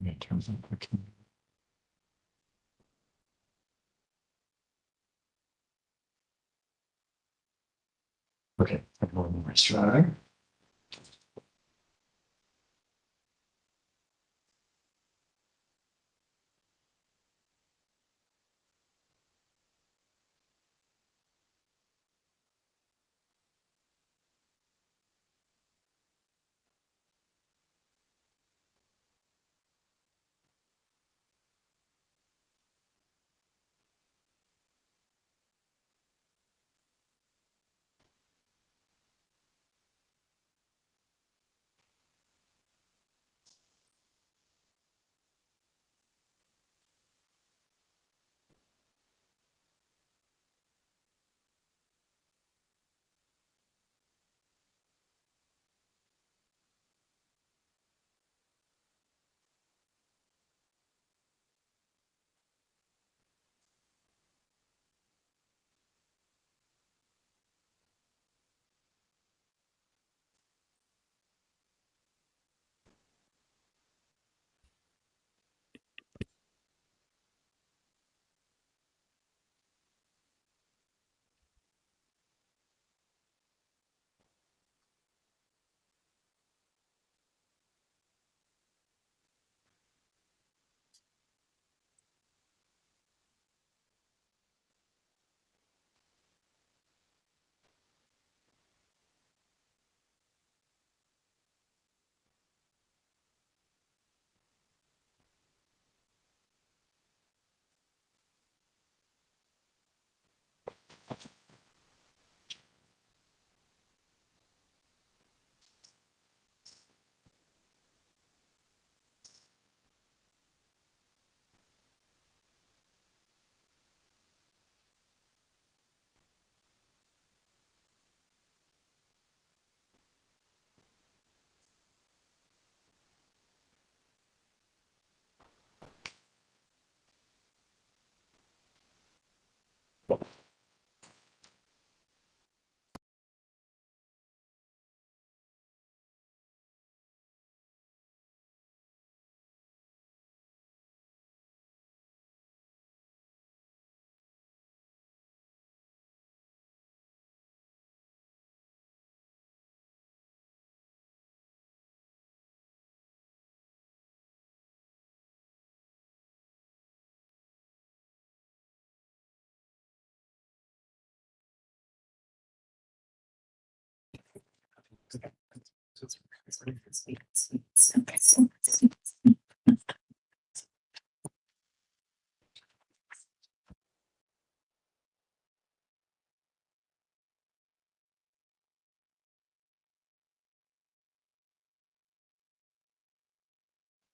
In terms of the community. Okay, everyone try.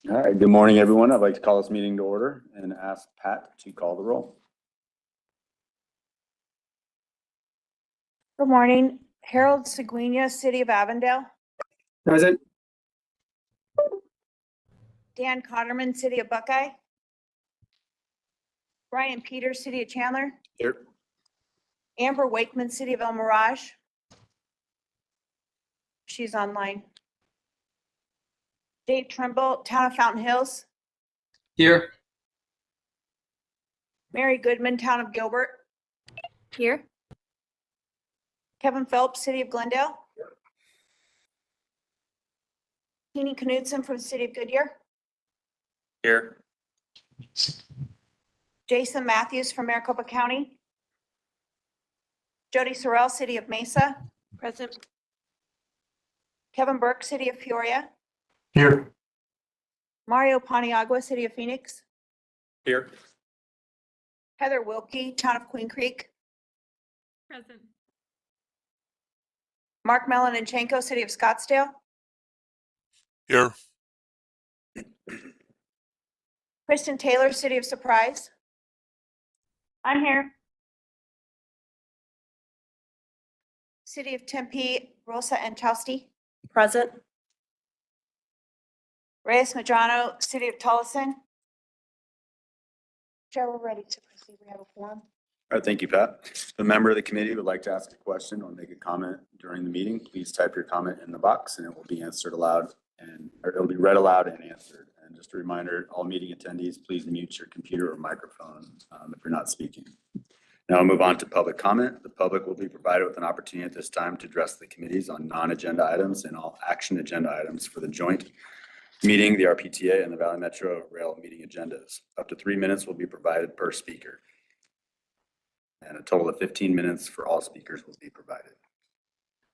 All right, good morning, everyone. I'd like to call this meeting to order and ask Pat to call the roll. Good morning. Harold Seguina, City of Avondale. Present. Dan Cotterman, City of Buckeye. Brian Peters, City of Chandler. Here. Amber Wakeman, City of El Mirage. She's online. Dave Trimble, Town of Fountain Hills. Here. Mary Goodman, Town of Gilbert. Here. Kevin Phelps, City of Glendale. Jeannie Knudsen from the City of Goodyear. Here. Jason Matthews from Maricopa County. Jody Sorrell, City of Mesa. Present. Kevin Burke, City of Peoria. Here. Mario Paniagua, City of Phoenix. Here. Heather Wilkie, Town of Queen Creek. Present. Mark Melaninchenko, City of Scottsdale. Here. Kristen Taylor, City of Surprise. I'm here. City of Tempe, Rosa Anchowski. Present. Reyes Madrano, City of Tolleson. Chair, we're ready to proceed. We have a forum. All right, thank you, Pat. If a member of the committee would like to ask a question or make a comment during the meeting, please type your comment in the box and it will be answered aloud or it'll be read aloud and answered. And just a reminder, all meeting attendees, please mute your computer or microphone if you're not speaking. Now I'll move on to public comment. The public will be provided with an opportunity at this time to address the committees on non-agenda items and all action agenda items for the joint meeting, the RPTA and the Valley Metro Rail meeting agendas. Up to 3 minutes will be provided per speaker. And a total of 15 minutes for all speakers will be provided.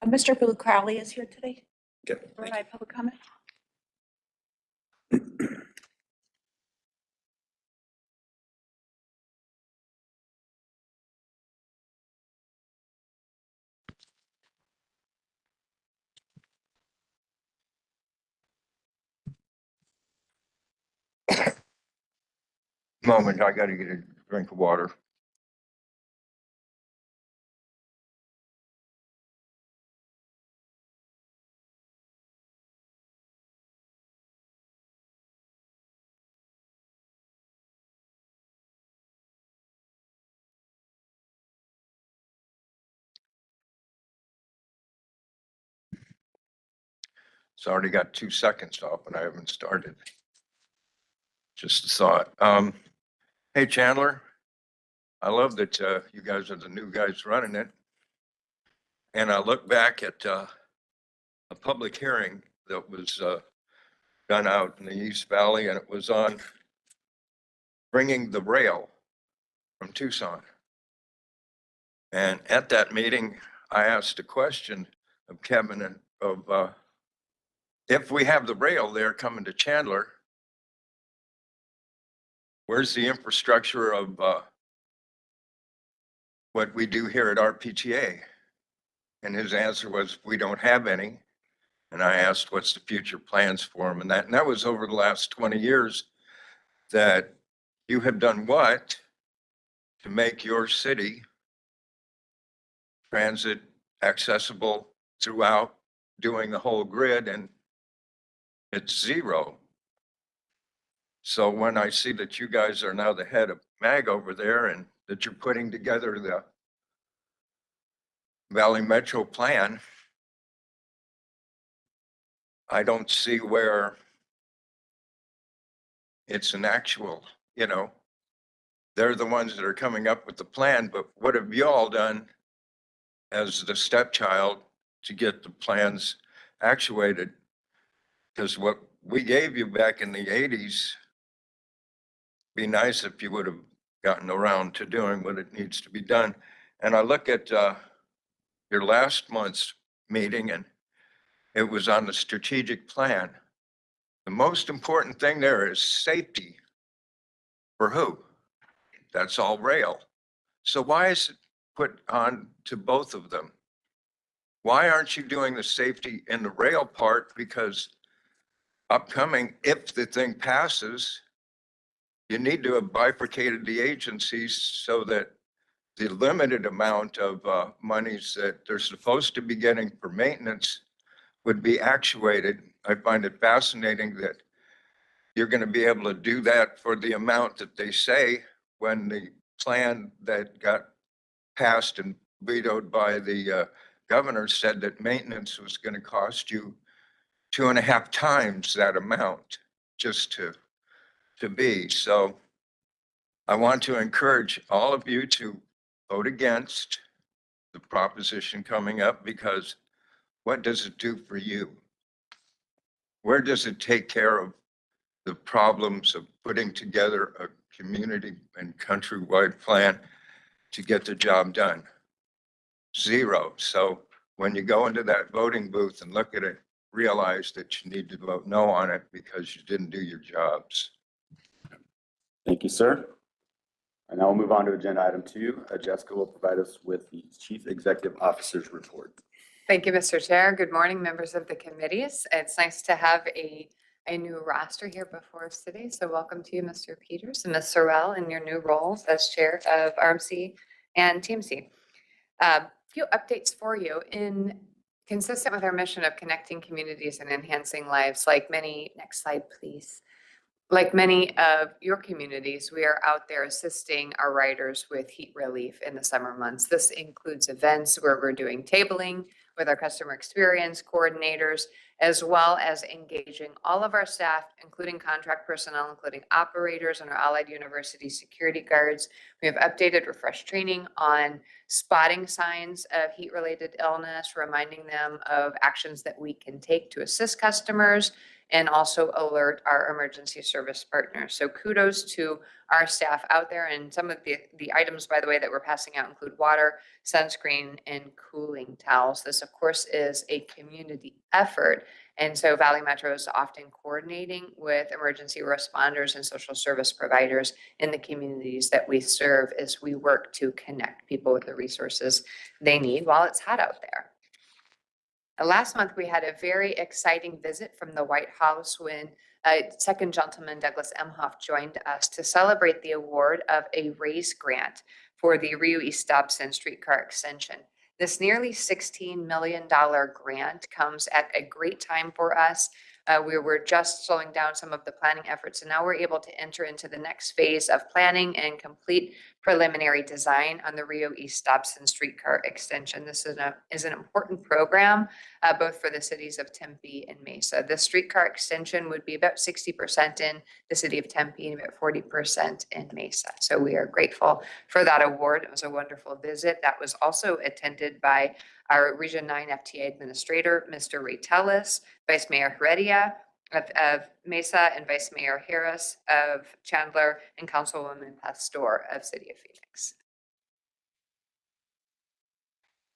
Mr. Blue Crowley is here today. Okay. Provide public comment. Moment, I gotta get a drink of water. It's already got 2 seconds off and I haven't started. Just a thought. Hey Chandler, I love that you guys are the new guys running it. And I look back at a public hearing that was done out in the East Valley, and it was on bringing the rail from Tucson. And at that meeting, I asked a question of Kevin and of if we have the rail there coming to Chandler, where's the infrastructure of what we do here at RPTA? And his answer was, we don't have any. And I asked, what's the future plans for him? And that was over the last 20 years that you have done what to make your city transit accessible throughout, doing the whole grid, and it's zero. So when I see that you guys are now the head of MAG over there and that you're putting together the Valley Metro plan, I don't see where it's an actual, they're the ones that are coming up with the plan, but what have you all done as the stepchild to get the plans actuated? Because what we gave you back in the 80s, be nice if you would have gotten around to doing what it needs to be done. And I look at your last month's meeting and it was on the strategic plan. The most important thing there is safety. For who? That's all rail. So why is it put on to both of them? Why aren't you doing the safety in the rail part? Because upcoming, if the thing passes, you need to have bifurcated the agencies so that the limited amount of monies that they're supposed to be getting for maintenance would be actuated. I find it fascinating that you're going to be able to do that for the amount that they say when the plan that got passed and vetoed by the governor said that maintenance was going to cost you 2.5 times that amount just to be. So I want to encourage all of you to vote against the proposition coming up, because what does it do for you? Where does it take care of the problems of putting together a community and countrywide plan to get the job done? Zero. So when you go into that voting booth and look at it, realize that you need to vote no on it because you didn't do your jobs. Thank you, sir. And now we'll move on to agenda item 2. Jessica will provide us with the Chief Executive Officer's report. Thank you, Mr. Chair. Good morning, members of the committees. It's nice to have a new roster here before us today. So welcome to you, Mr. Peters and Ms. Sorrell, in your new roles as chair of RMC and TMC. Few updates for you. Consistent with our mission of connecting communities and enhancing lives, next slide, please. Like many of your communities, we are out there assisting our riders with heat relief in the summer months. This includes events where we're doing tabling with our customer experience coordinators, as well as engaging all of our staff, including contract personnel, including operators and our Allied University security guards. We have updated, refreshed training on spotting signs of heat-related illness, reminding them of actions that we can take to assist customers, and also alert our emergency service partners. So kudos to our staff out there. And some of the items, by the way, that we're passing out include water, sunscreen, and cooling towels. This, of course, is a community effort. And so Valley Metro is often coordinating with emergency responders and social service providers in the communities that we serve as we work to connect people with the resources they need while it's hot out there. Last month, we had a very exciting visit from the White House when second gentleman Douglas Emhoff joined us to celebrate the award of a RAISE grant for the Rio East Dobson streetcar extension. This nearly $16 million grant comes at a great time for us. We were just slowing down some of the planning efforts, and now we're able to enter into the next phase of planning and complete preliminary design on the Rio East Dobson streetcar extension. This is an important program, both for the cities of Tempe and Mesa. The streetcar extension would be about 60% in the city of Tempe and about 40% in Mesa. So we are grateful for that award. It was a wonderful visit. That was also attended by our Region 9 FTA Administrator, Mr. Ray Tellis, Vice Mayor Heredia of Mesa, and Vice Mayor Harris of Chandler, and Councilwoman Pastor of City of Phoenix.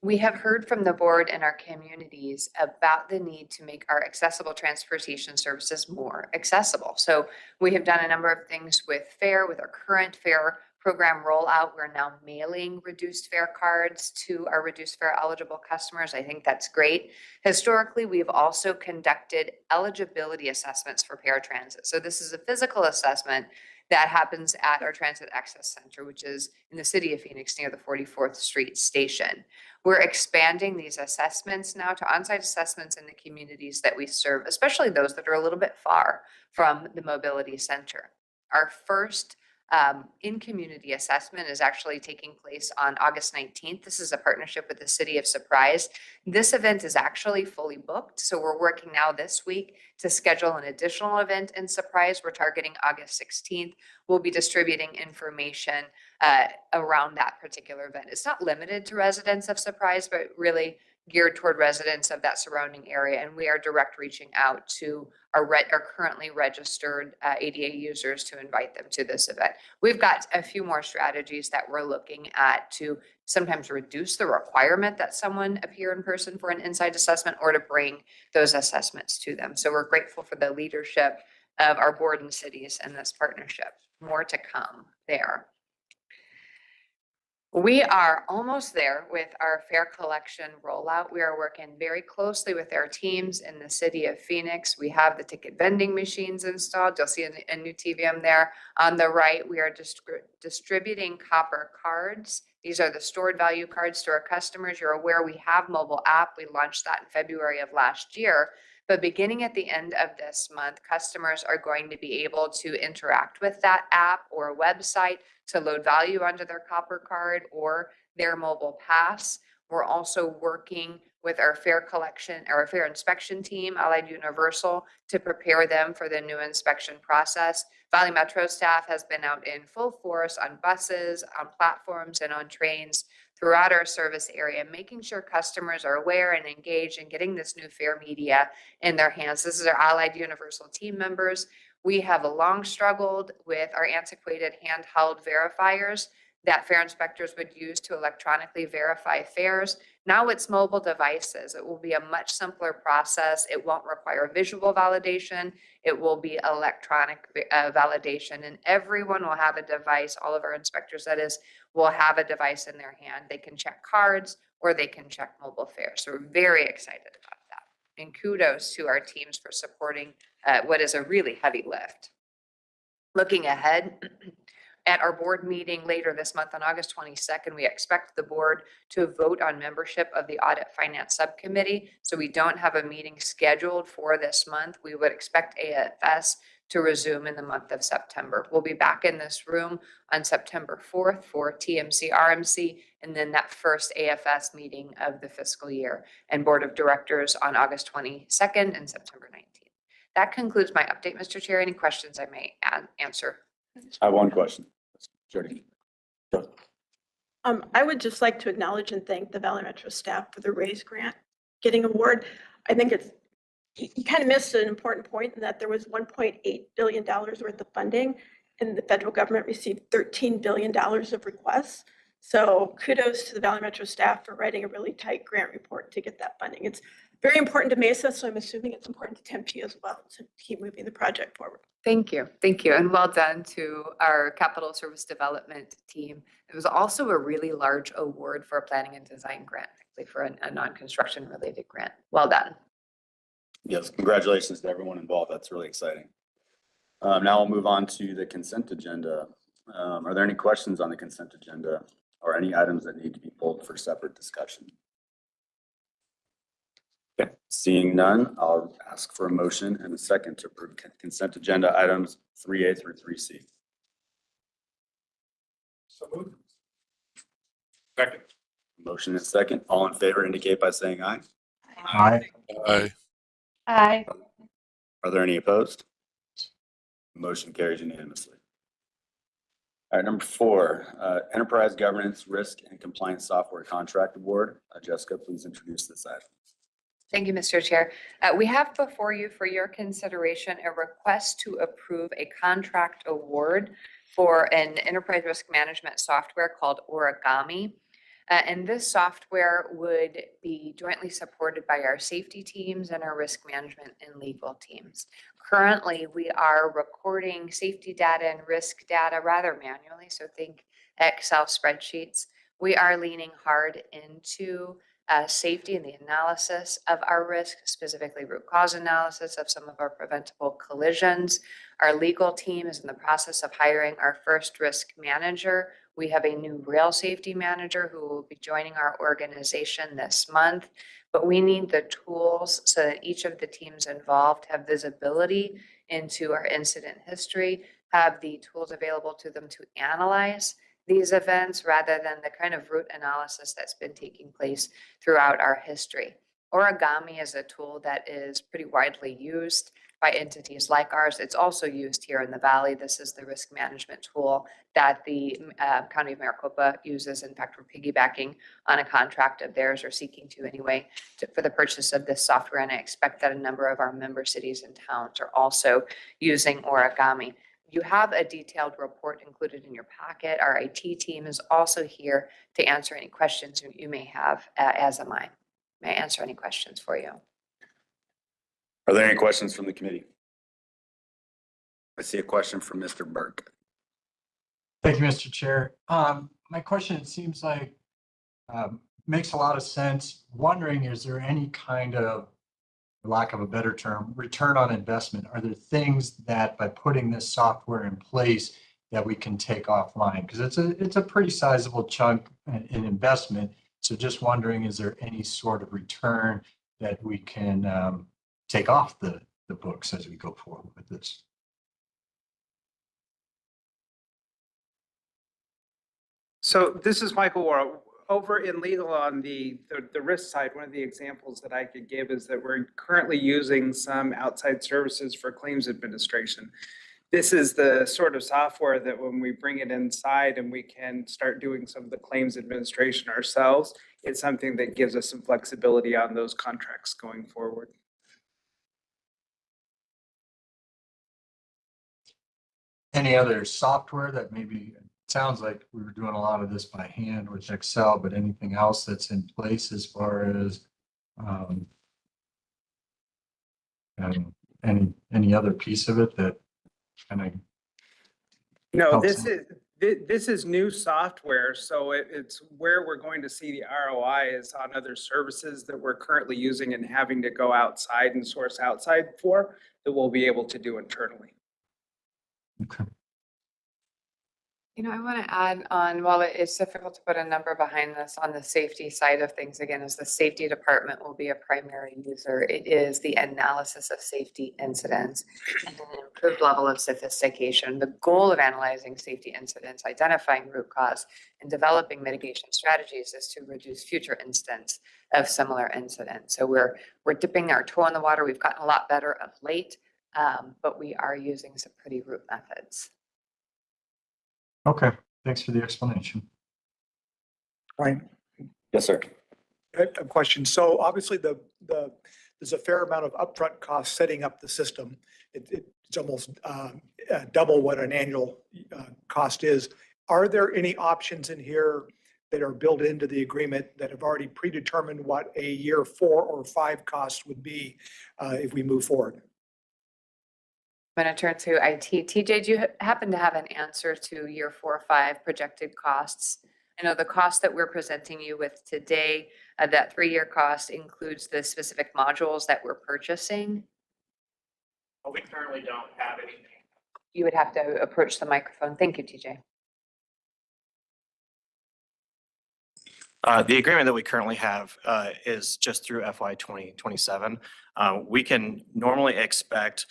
We have heard from the board and our communities about the need to make our accessible transportation services more accessible. So we have done a number of things with our current fare program rollout. We're now mailing reduced fare cards to our reduced fare eligible customers. I think that's great. Historically, we've also conducted eligibility assessments for paratransit. So this is a physical assessment that happens at our Transit Access Center, which is in the city of Phoenix near the 44th Street station. We're expanding these assessments now to on-site assessments in the communities that we serve, especially those that are a little bit far from the mobility center. Our first in-community assessment is actually taking place on August 19th. This is a partnership with the City of Surprise. This event is actually fully booked, so we're working now this week to schedule an additional event in Surprise. We're targeting August 16th. We'll be distributing information around that particular event. It's not limited to residents of Surprise, but really geared toward residents of that surrounding area. And we are direct reaching out to our currently registered ADA users to invite them to this event. We've got a few more strategies that we're looking at to sometimes reduce the requirement that someone appear in person for an inside assessment or to bring those assessments to them. So we're grateful for the leadership of our board and cities in this partnership. More to come there. We are almost there with our fare collection rollout. We are working very closely with our teams in the city of Phoenix. We have the ticket vending machines installed. You'll see a new TVM there. On the right, we are distributing copper cards. These are the stored value cards to our customers. You're aware we have mobile app. We launched that in February of last year. But beginning at the end of this month, customers are going to be able to interact with that app or website to load value onto their copper card or their mobile pass. We're also working with our fare collection, our fare inspection team, Allied Universal, to prepare them for the new inspection process. Valley Metro staff has been out in full force on buses, on platforms, and on trains throughout our service area, making sure customers are aware and engaged in getting this new fare media in their hands. This is our Allied Universal team members. We have long struggled with our antiquated handheld verifiers that fare inspectors would use to electronically verify fares. Now it's mobile devices. It will be a much simpler process. It won't require visual validation. It will be electronic validation, and everyone will have a device. All of our inspectors, that is, will have a device in their hand. They can check cards or they can check mobile fare. So we're very excited about that. And kudos to our teams for supporting what is a really heavy lift. Looking ahead, at our board meeting later this month on August 22nd, we expect the board to vote on membership of the Audit Finance Subcommittee. So we don't have a meeting scheduled for this month. We would expect AFS to resume in the month of September. We'll be back in this room on September 4th for TMC, RMC, and then that first AFS meeting of the fiscal year, and Board of Directors on August 22nd and September 19th. That concludes my update, Mr. Chair. Any questions I may answer? I have one question. Jody. I would just like to acknowledge and thank the Valley Metro staff for the RAISE grant getting award. I think you kind of missed an important point in that there was $1.8 billion worth of funding and the federal government received $13 billion of requests. So kudos to the Valley Metro staff for writing a really tight grant report to get that funding. It's very important to Mesa, so I'm assuming it's important to Tempe as well to keep moving the project forward. Thank you. Thank you. And well done to our capital service development team. It was also a really large award for a planning and design grant, actually for a non-construction related grant. Well done. Yes, congratulations to everyone involved. That's really exciting. Now we'll move on to the consent agenda. Are there any questions on the consent agenda or any items that need to be pulled for separate discussion? Okay, seeing none, I'll ask for a motion and a second to approve consent agenda items 3A through 3C. So moved. Second. Motion and second. All in favor indicate by saying aye. Aye. Aye. Aye. Are there any opposed? Motion carries unanimously. All right, number 4, Enterprise Governance Risk and Compliance Software Contract Award. Jessica, please introduce this item. Thank you, Mr. Chair. We have before you for your consideration a request to approve a contract award for an enterprise risk management software called Origami. And this software would be jointly supported by our safety teams and our risk management and legal teams. Currently, we are recording safety data and risk data rather manually, so think Excel spreadsheets. We are leaning hard into safety and the analysis of our risk, specifically root cause analysis of some of our preventable collisions. Our legal team is in the process of hiring our first risk manager. We have a new rail safety manager who will be joining our organization this month, but we need the tools so that each of the teams involved have visibility into our incident history, have the tools available to them to analyze these events rather than the kind of root analysis that's been taking place throughout our history. Origami is a tool that is pretty widely used by entities like ours. It's also used here in the Valley. This is the risk management tool that the County of Maricopa uses. In fact, we're piggybacking on a contract of theirs, or seeking to anyway, for the purchase of this software. And I expect that a number of our member cities and towns are also using Origami. You have a detailed report included in your packet. Our IT team is also here to answer any questions you may have, as am I. May I answer any questions for you? Are there any questions from the committee? I see a question from Mr. Burke. Thank you, Mr. Chair. My question, it seems like, makes a lot of sense. Wondering, is there any kind of, for lack of a better term, return on investment? Are there things that by putting this software in place that we can take offline? Because it's a pretty sizable chunk in investment. So just wondering, is there any sort of return that we can take off the books as we go forward with this? So this is Michael Wara. Over in legal on the risk side, one of the examples that I could give is that we're currently using some outside services for claims administration. This is the sort of software that when we bring it inside and we can start doing some of the claims administration ourselves, it's something that gives us some flexibility on those contracts going forward. Any other software that maybe, it sounds like we were doing a lot of this by hand with Excel, but anything else that's in place as far as any other piece of it that kind of No, helps this This is new software, so it's where we're going to see the ROI is on other services that we're currently using and having to go outside and source outside for that we'll be able to do internally. Okay. You know, I want to add on, while it is difficult to put a number behind this on the safety side of things, again, as the safety department will be a primary user, it is the analysis of safety incidents and an improved level of sophistication. The goal of analyzing safety incidents, identifying root cause, and developing mitigation strategies is to reduce future instances of similar incidents. So we're dipping our toe in the water. We've gotten a lot better of late, but we are using some pretty root methods. Okay, thanks for the explanation. Right. Yes, sir. A question. So obviously there's a fair amount of upfront cost setting up the system. It's almost double what an annual cost is. Are there any options in here that are built into the agreement that have already predetermined what a year 4 or 5 cost would be if we move forward? I'm going to turn to IT. TJ, do you happen to have an answer to year 4 or 5 projected costs? I know the cost that we're presenting you with today, that 3-year cost includes the specific modules that we're purchasing. We currently don't have anything. You would have to approach the microphone. Thank you, TJ. The agreement that we currently have is just through FY 2027. We can normally expect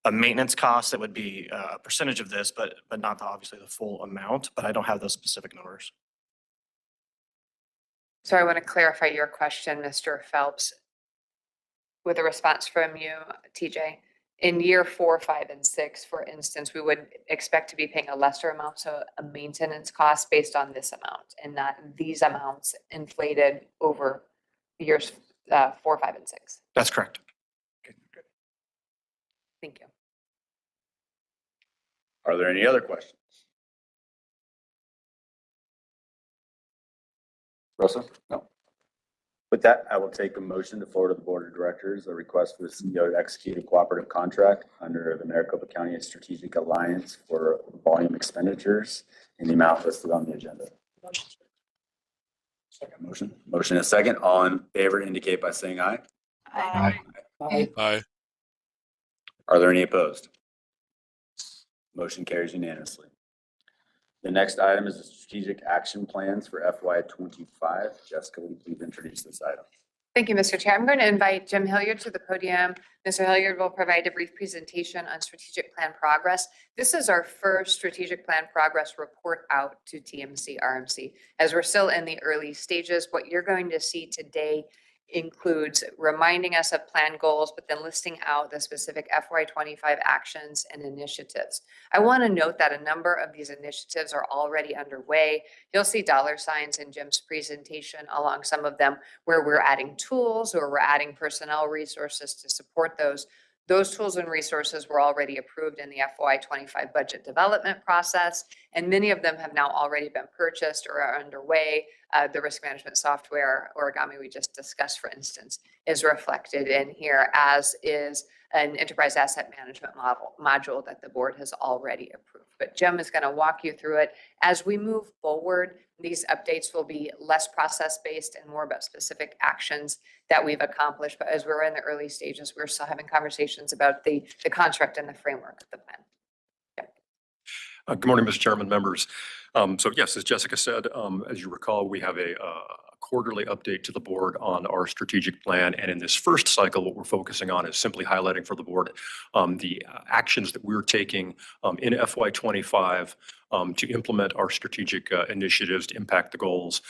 a maintenance cost that would be a percentage of this, but not obviously the full amount, but I don't have those specific numbers. So I want to clarify your question, Mr. Phelps, with a response from you, TJ. In year 4, 5, and 6, for instance, we would expect to be paying a lesser amount, so a maintenance cost based on this amount, and not these amounts inflated over years 4, 5, and 6. That's correct. Okay, good. Thank you. Are there any other questions? Russell? No. With that, I will take a motion to forward to the board of directors a request for the CEO to execute a cooperative contract under the Maricopa County Strategic Alliance for volume expenditures in the amount listed on the agenda. Second motion. Motion is second. All in favor indicate by saying aye. Aye. Aye. Are there any opposed? Motion carries unanimously. The next item is the strategic action plans for FY 25. Jessica, will you please introduce this item? Thank you, Mr. Chair. I'm going to invite Jim Hilliard to the podium. Mr. Hilliard will provide a brief presentation on strategic plan progress. This is our first strategic plan progress report out to TMC RMC. As we're still in the early stages, what you're going to see today includes reminding us of plan goals, but then listing out the specific FY 25 actions and initiatives. I want to note that a number of these initiatives are already underway. You'll see dollar signs in Jim's presentation along some of them where we're adding tools or we're adding personnel resources to support those. Those tools and resources were already approved in the FY 25 budget development process, and many of them have now already been purchased or are underway. The risk management software, Origami, we just discussed, for instance, is reflected in here, as is an enterprise asset management module that the board has already approved. But Jim is going to walk you through it. As we move forward, these updates will be less process-based and more about specific actions that we've accomplished. But as we're in the early stages, we're still having conversations about the construct and the framework of the plan. Good morning, Mr. Chairman, members. So yes, as Jessica said, as you recall, we have a quarterly update to the board on our strategic plan. And in this first cycle, what we're focusing on is simply highlighting for the board the actions that we're taking in FY 25 to implement our strategic initiatives to impact the goals.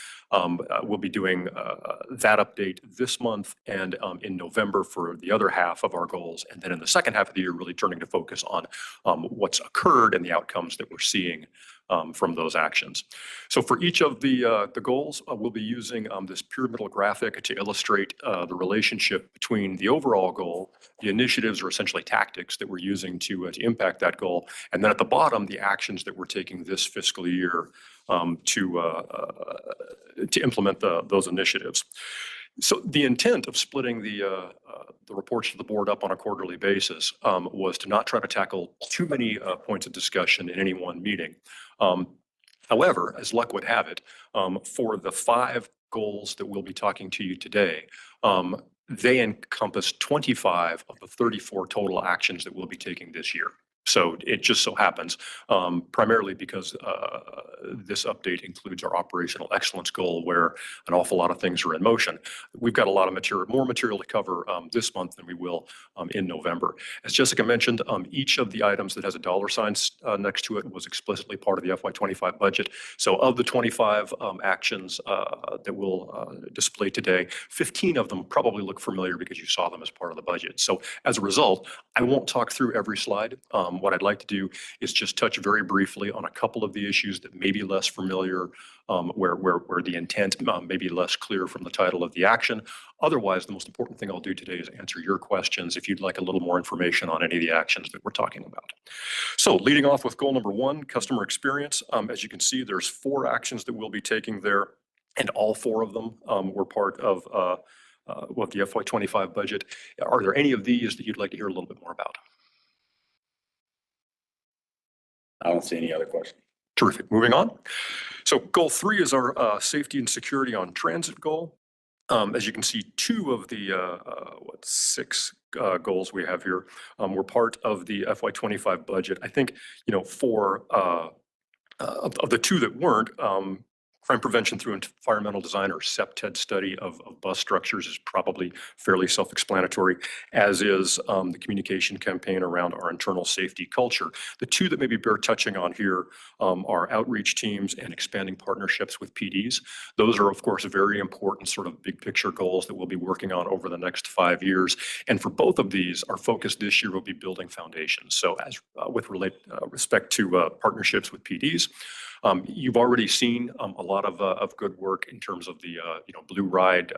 We'll be doing that update this month and in November for the other half of our goals. And then in the second half of the year, really turning to focus on what's occurred and the outcomes that we're seeing from those actions. So for each of the goals, we'll be using this pyramidal graphic to illustrate the relationship between the overall goal. The initiatives are essentially tactics that we're using to impact that goal. And then at the bottom, the actions that we're taking this fiscal year to implement those initiatives. So the intent of splitting the reports to the board up on a quarterly basis was to not try to tackle too many points of discussion in any one meeting. However, as luck would have it, for the 5 goals that we'll be talking to you today, they encompass 25 of the 34 total actions that we'll be taking this year. So it just so happens, primarily because this update includes our operational excellence goal, where an awful lot of things are in motion. We've got a lot of material, more material to cover this month than we will in November. As Jessica mentioned, each of the items that has a dollar sign next to it was explicitly part of the FY25 budget. So of the 25 actions that we'll display today, 15 of them probably look familiar because you saw them as part of the budget. So as a result, I won't talk through every slide. What I'd like to do is just touch very briefly on a couple of the issues that may be less familiar, where the intent may be less clear from the title of the action. Otherwise, the most important thing I'll do today is answer your questions if you'd like a little more information on any of the actions that we're talking about. So leading off with goal number 1, customer experience. As you can see, there's 4 actions that we'll be taking there, and all 4 of them were part of the FY25 budget. Are there any of these that you'd like to hear a little bit more about? I don't see any other questions. Terrific. Moving on. So goal 3 is our safety and security on transit goal. As you can see, 2 of the 6 goals we have here were part of the FY25 budget. I think, for of the 2 that weren't, crime prevention through environmental design, or CPTED study of bus structures, is probably fairly self-explanatory, as is the communication campaign around our internal safety culture. The 2 that maybe bear touching on here are outreach teams and expanding partnerships with PDs. Those are, of course, very important sort of big picture goals that we'll be working on over the next 5 years. And for both of these, our focus this year will be building foundations. So as with respect to partnerships with PDs, you've already seen a lot of good work in terms of the Blue Ride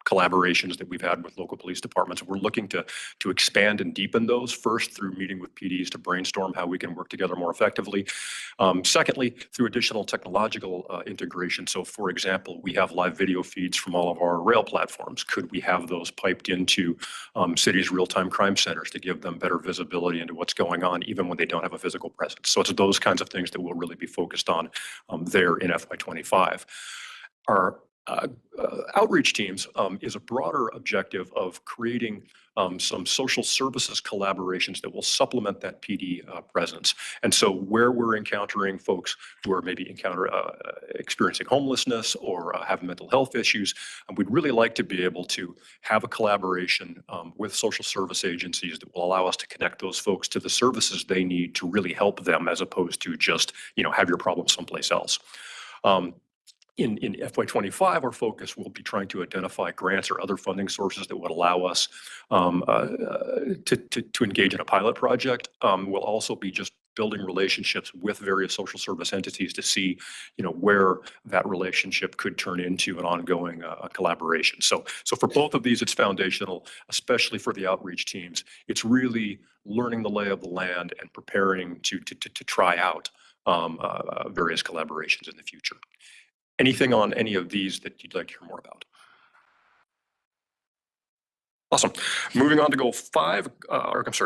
collaborations that we've had with local police departments. We're looking to expand and deepen those, first through meeting with PDs to brainstorm how we can work together more effectively. Secondly, through additional technological integration. So for example, we have live video feeds from all of our rail platforms. Could we have those piped into cities' real-time crime centers to give them better visibility into what's going on, even when they don't have a physical presence? So it's those kinds of things that we'll really be focused on there in FY25. Our outreach teams is a broader objective of creating some social services collaborations that will supplement that PD presence. And so where we're encountering folks who are maybe experiencing homelessness or have mental health issues, we'd really like to be able to have a collaboration with social service agencies that will allow us to connect those folks to the services they need to really help them, as opposed to just, have your problem someplace else. In FY25, our focus will be trying to identify grants or other funding sources that would allow us to engage in a pilot project. We'll also be just building relationships with various social service entities to see, where that relationship could turn into an ongoing collaboration. So for both of these, it's foundational, especially for the outreach teams. It's really learning the lay of the land and preparing to try out various collaborations in the future. Anything on any of these that you'd like to hear more about? Awesome. Moving on to goal 5,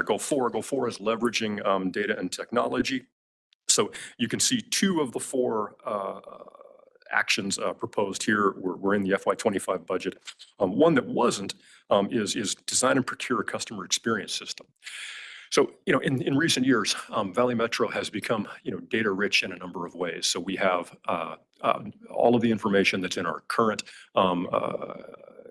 goal 4. Goal 4 is leveraging data and technology. So you can see 2 of the 4 actions proposed here were in the FY25 budget. One that wasn't is design and procure a customer experience system. So, in recent years, Valley Metro has become, data rich in a number of ways. So we have all of the information that's in our current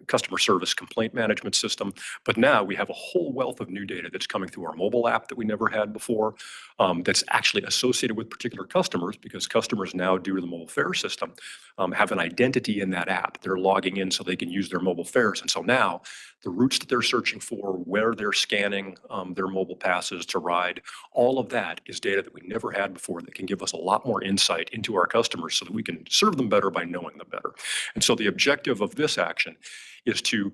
customer service complaint management system. But now we have a whole wealth of new data that's coming through our mobile app that we never had before, that's actually associated with particular customers, because customers now, due to the mobile fare system, have an identity in that app. They're logging in so they can use their mobile fares. And so now the routes that they're searching for, where they're scanning their mobile passes to ride, all of that is data that we never had before that can give us a lot more insight into our customers so that we can serve them better by knowing them better. And so the objective of this action is to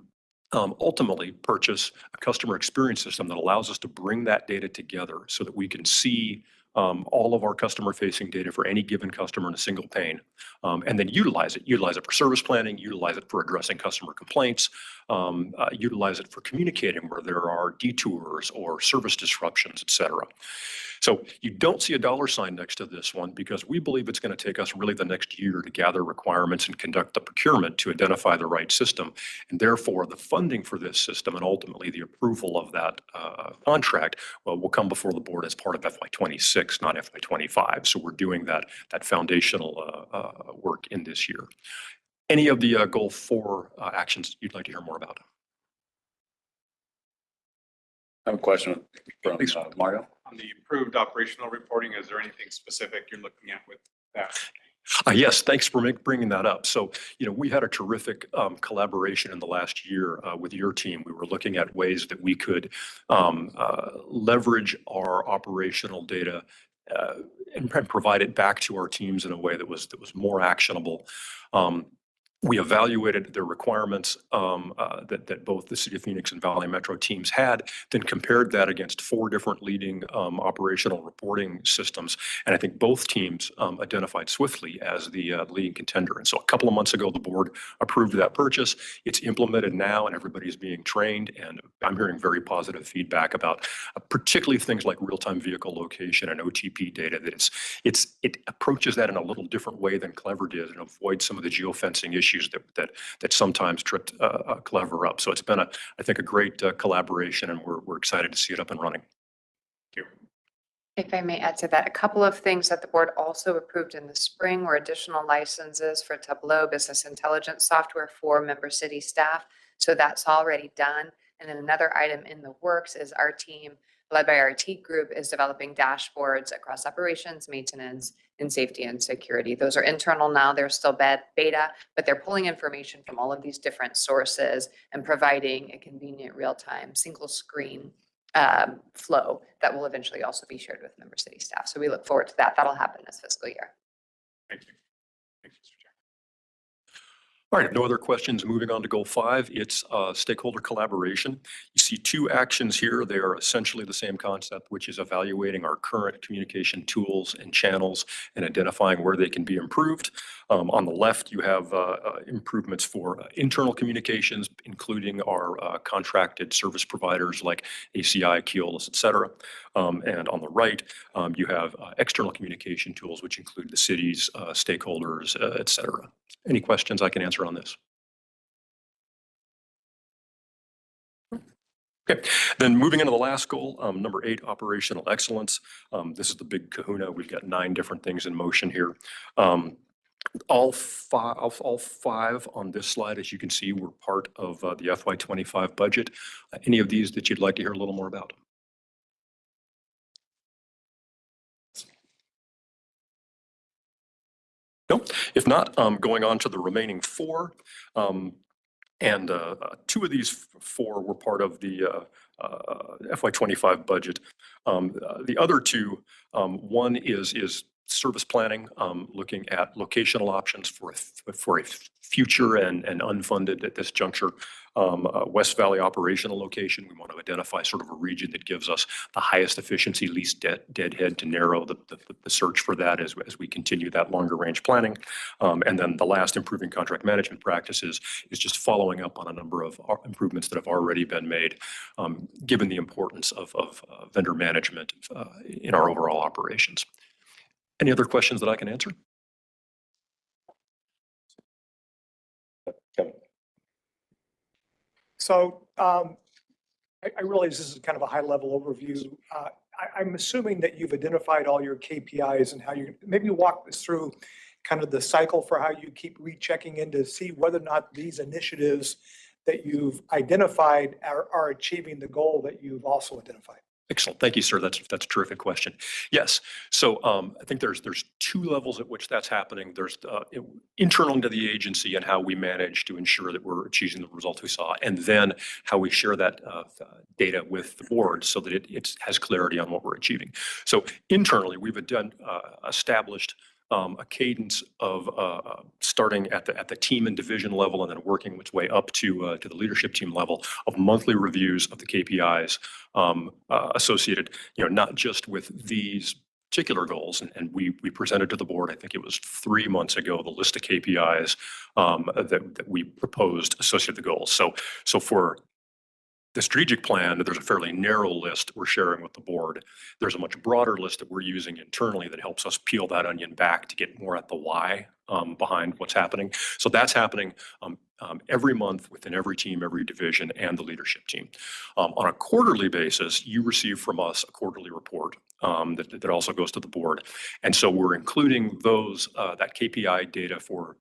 ultimately purchase a customer experience system that allows us to bring that data together so that we can see all of our customer-facing data for any given customer in a single pane, and then utilize it for service planning, utilize it for addressing customer complaints, utilize it for communicating where there are detours or service disruptions, et cetera. So you don't see a dollar sign next to this one because we believe it's going to take us really the next year to gather requirements and conduct the procurement to identify the right system. And therefore, the funding for this system and ultimately the approval of that contract will come before the board as part of FY26, not FY25. So we're doing that foundational work in this year. Any of the goal 4 actions you'd like to hear more about? I have a question from Mario. On the improved operational reporting, is there anything specific you're looking at with that? Yes, thanks for bringing that up. So, we had a terrific collaboration in the last year with your team. We were looking at ways that we could leverage our operational data and provide it back to our teams in a way that was more actionable. We evaluated the requirements that both the City of Phoenix and Valley Metro teams had, then compared that against 4 different leading operational reporting systems. And I think both teams identified Swiftly as the leading contender. And so a couple of months ago, the board approved that purchase. It's implemented now and everybody's being trained. And I'm hearing very positive feedback about particularly things like real-time vehicle location and OTP data, that it approaches that in a little different way than Clever did and avoids some of the geofencing issues that sometimes tripped Clever up. So it's been, I think, a great collaboration, and we're excited to see it up and running. Thank you. If I may add to that, a couple of things that the board also approved in the spring were additional licenses for Tableau business intelligence software for member city staff. So that's already done. And then another item in the works is our team, led by our IT group, is developing dashboards across operations, maintenance, and safety and security. Those are internal now. They're still beta, but they're pulling information from all of these different sources and providing a convenient real-time single screen flow that will eventually also be shared with member city staff. So we look forward to that. That'll happen this fiscal year. Thank you. Thank you, Mr. Chair. All right, if no other questions, moving on to goal 5, it's stakeholder collaboration. You see 2 actions here. They are essentially the same concept, which is evaluating our current communication tools and channels and identifying where they can be improved. On the left, you have improvements for internal communications, including our contracted service providers like ACI, Keolis, et cetera. And on the right, you have external communication tools, which include the city's stakeholders, et cetera. Any questions I can answer on this? Okay, then moving into the last goal, number 8, operational excellence. This is the big kahuna. We've got 9 different things in motion here. All five on this slide, as you can see, were part of the FY25 budget. Any of these that you'd like to hear a little more about? No, if not, going on to the remaining 4. And 2 of these 4 were part of the FY25 budget. The other 2, one is service planning, looking at locational options for a future and unfunded at this juncture West Valley operational location. We want to identify sort of a region that gives us the highest efficiency, least deadhead, to narrow the search for that as we continue that longer range planning. And then the last, improving contract management practices, is just following up on a number of improvements that have already been made, given the importance of vendor management in our overall operations. Any other questions that I can answer? Kevin. So I realize this is kind of a high level overview. I'm assuming that you've identified all your KPIs and how you maybe walk us through kind of the cycle for how you keep rechecking in to see whether or not these initiatives that you've identified are achieving the goal that you've also identified. Excellent. Thank you, sir. That's a terrific question. Yes. So I think there's 2 levels at which that's happening. There's internal to the agency and how we manage to ensure that we're achieving the results we saw, and then how we share that data with the board so that it has clarity on what we're achieving. So internally, we've established a cadence of starting at the team and division level and then working its way up to the leadership team level of monthly reviews of the KPIs associated, not just with these particular goals, and we presented to the board, I think it was 3 months ago, the list of KPIs that we proposed associated with the goals. So for the strategic plan, there's a fairly narrow list we're sharing with the board. There's a much broader list that we're using internally that helps us peel that onion back to get more at the why behind what's happening. So that's happening every month within every team, every division, and the leadership team. On a quarterly basis, you receive from us a quarterly report that also goes to the board. And so we're including those that KPI data for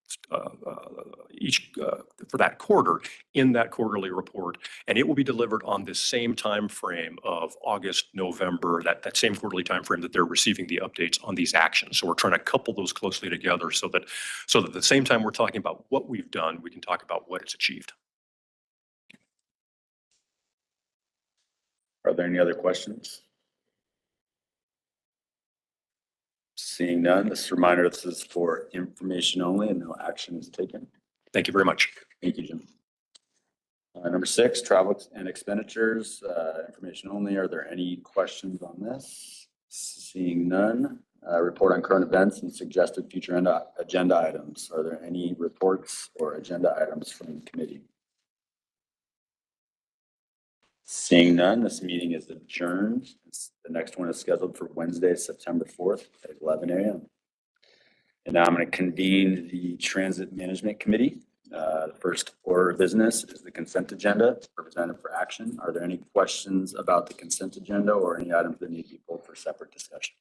for that quarter in that quarterly report, and it will be delivered on this same time frame of August, November, that same quarterly time frame that they're receiving the updates on these actions. So we're trying to couple those closely together so that at the same time we're talking about what we've done, we can talk about what it's achieved. Are there any other questions? Seeing none, this reminder, this is for information only and no action is taken. Thank you very much. Thank you, Jim. Number 6, travel and expenditures, information only. Are there any questions on this? Seeing none, report on current events and suggested future agenda items. Are there any reports or agenda items from the committee? Seeing none, this meeting is adjourned. The next one is scheduled for Wednesday, September 4th at 11 a.m. And now I'm going to convene the Transit Management Committee. The first order of business is the consent agenda presented for action. Are there any questions about the consent agenda or any items that need to be pulled for separate discussion?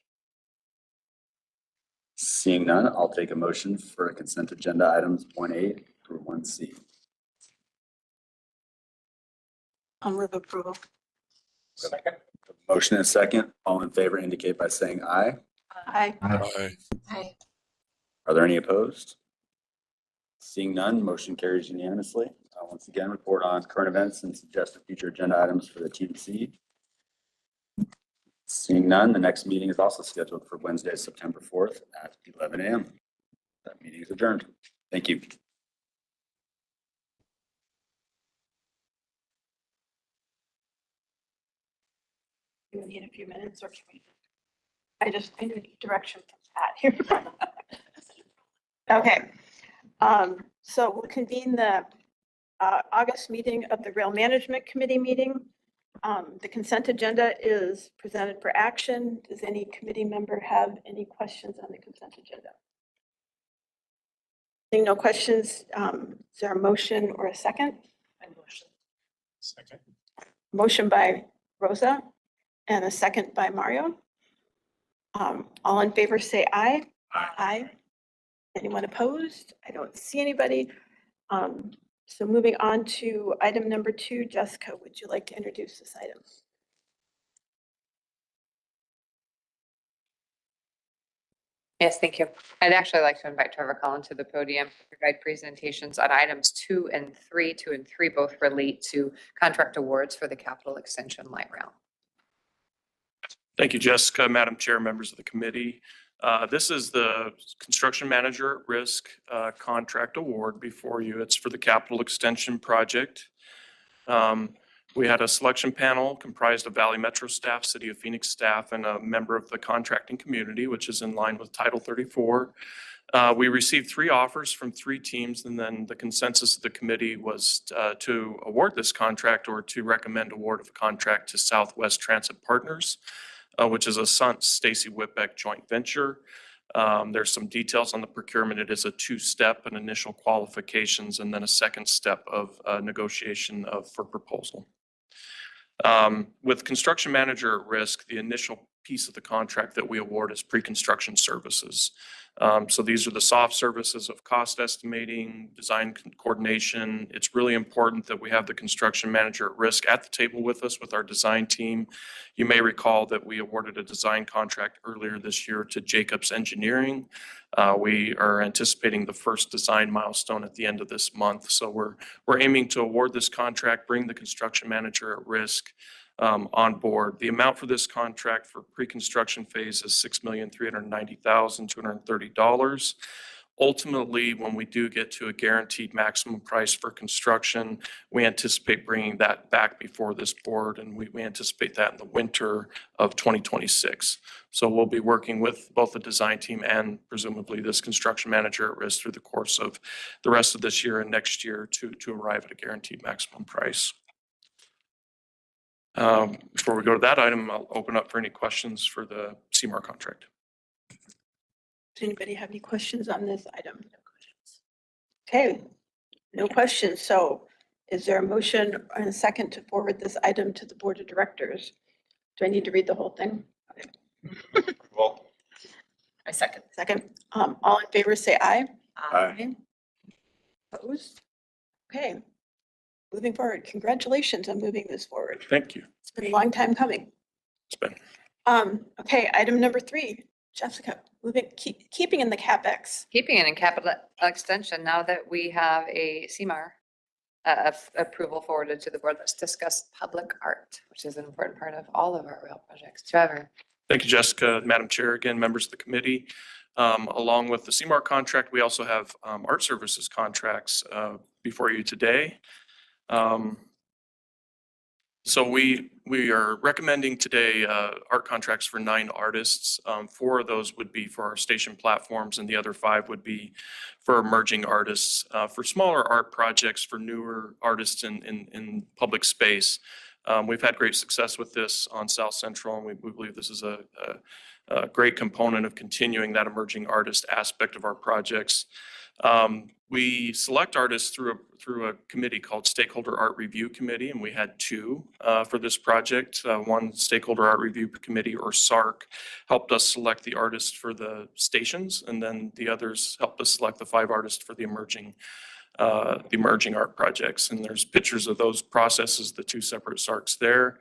Seeing none, I'll take a motion for consent agenda items 1A through 1C. I'll move approval. Second. Motion and second. All in favor indicate by saying aye. Aye. Aye. Are there any opposed? Seeing none, motion carries unanimously. Once again, report on current events and suggested future agenda items for the TMC. Seeing none, the next meeting is also scheduled for Wednesday, September 4th at 11 a.m. That meeting is adjourned. Thank you. Do we need a few minutes or can we? I need direction from Pat here. Okay. So we'll convene the August meeting of the Rail Management Committee meeting. The consent agenda is presented for action. Does any committee member have any questions on the consent agenda? Seeing no questions, is there a motion or a second? Second. Motion by Rosa and a second by Mario. All in favor say aye. Aye. Anyone opposed? I don't see anybody. So moving on to item number 2, Jessica, would you like to introduce this item? Yes, thank you. I'd actually like to invite Trevor Collins to the podium to provide presentations on items 2 and 3. 2 and 3 both relate to contract awards for the capital extension light rail. Thank you, Jessica, Madam Chair, members of the committee. This is the construction manager at risk contract award before you. It's for the capital extension project. We had a selection panel comprised of Valley Metro staff, City of Phoenix staff, and a member of the contracting community, which is in line with Title 34. We received 3 offers from 3 teams, and then the consensus of the committee was to award this contract or to recommend award of a contract to Southwest Transit Partners, which is a Stacy Whitbeck joint venture. There's some details on the procurement. It is a 2-step, an initial qualifications, and then a second step of negotiation for proposal. With construction manager at risk, the initial piece of the contract that we award is pre-construction services. So these are the soft services of cost estimating, design coordination. It's really important that we have the construction manager at risk at the table with us with our design team. You may recall that we awarded a design contract earlier this year to Jacobs Engineering. We are anticipating the first design milestone at the end of this month. So we're aiming to award this contract, bring the construction manager at risk on board. The amount for this contract for pre-construction phase is $6,390,230. Ultimately, when we do get to a guaranteed maximum price for construction, we anticipate bringing that back before this board, and we anticipate that in the winter of 2026. So we'll be working with both the design team and presumably this construction manager at risk through the course of the rest of this year and next year to arrive at a guaranteed maximum price. Before we go to that item, I'll open up for any questions for the CMAR contract. Does anybody have any questions on this item? No questions. Okay, no questions. So is there a motion and a second to forward this item to the board of directors? Do I need to read the whole thing? Well, I second. Second, all in favor, say aye. Aye. Opposed? Okay, moving forward. Congratulations on moving this forward. Thank you. It's been a long time coming. It's been. Okay, item number 3, Jessica, keeping in the CapEx. Keeping it in capital extension, now that we have a CMAR approval forwarded to the board, let's discuss public art, which is an important part of all of our rail projects. Trevor. Thank you, Jessica. Madam Chair, again, members of the committee. Along with the CMAR contract, we also have art services contracts before you today. So we are recommending today art contracts for 9 artists. 4 of those would be for our station platforms, and the other 5 would be for emerging artists, for smaller art projects for newer artists in public space. We've had great success with this on South Central, and we believe this is a great component of continuing that emerging artist aspect of our projects. We select artists through a committee called Stakeholder Art Review Committee, and we had 2 for this project. One Stakeholder Art Review Committee, or SARC, helped us select the artists for the stations, and then the others helped us select the 5 artists for the emerging art projects. And there's pictures of those processes, the 2 separate SARCs there.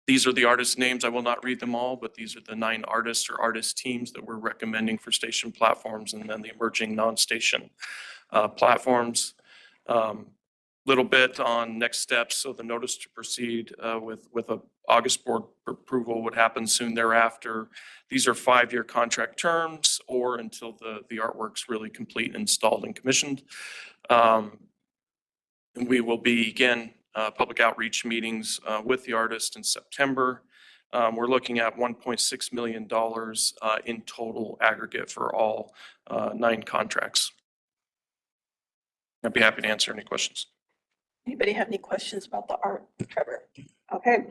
These are the artist names. I will not read them all, but these are the 9 artists or artist teams that we're recommending for station platforms, and then the emerging non-station platforms. Little bit on next steps. So the notice to proceed with a August board approval would happen soon thereafter. These are 5-year contract terms or until the artwork's really complete, installed, and commissioned. And we will begin public outreach meetings with the artist in September. We're looking at $1.6 million in total aggregate for all 9 contracts. I'd be happy to answer any questions. Anybody have any questions about the art, Trevor? Okay,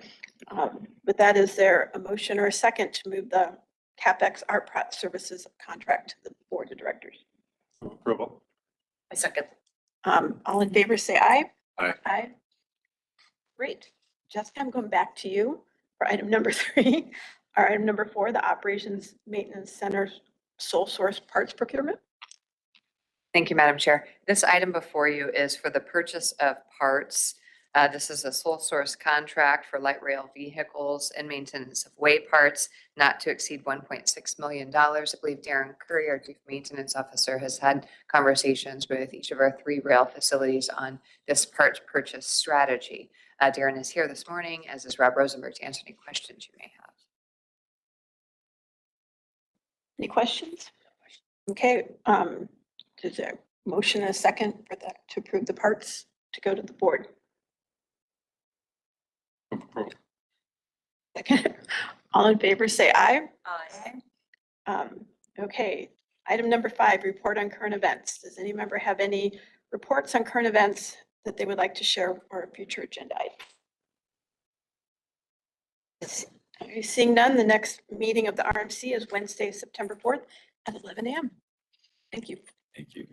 with that, is there a motion or a second to move the CapEx art services contract to the board of directors? approval. I second. All in favor, say aye. Aye. Aye. Great. Jessica, I'm going back to you for item number 3. Or item number 4, the Operations Maintenance Center sole source parts procurement. Thank you, Madam Chair. This item before you is for the purchase of parts. This is a sole source contract for light rail vehicles and maintenance of way parts, not to exceed $1.6 million. I believe Darren Curry, our Chief Maintenance Officer, has had conversations with each of our 3 rail facilities on this parts purchase strategy. Darren is here this morning, as is Rob Rosenberg, to answer any questions you may have. Any questions? Okay, is there a motion and a second for that to approve the parts to go to the board? Approval. Second. All in favor, say aye. Aye. Okay, item number 5, report on current events. Does any member have any reports on current events that they would like to share for a future agenda item? Seeing none, the next meeting of the RMC is Wednesday, September 4th at 11 a.m. Thank you. Thank you.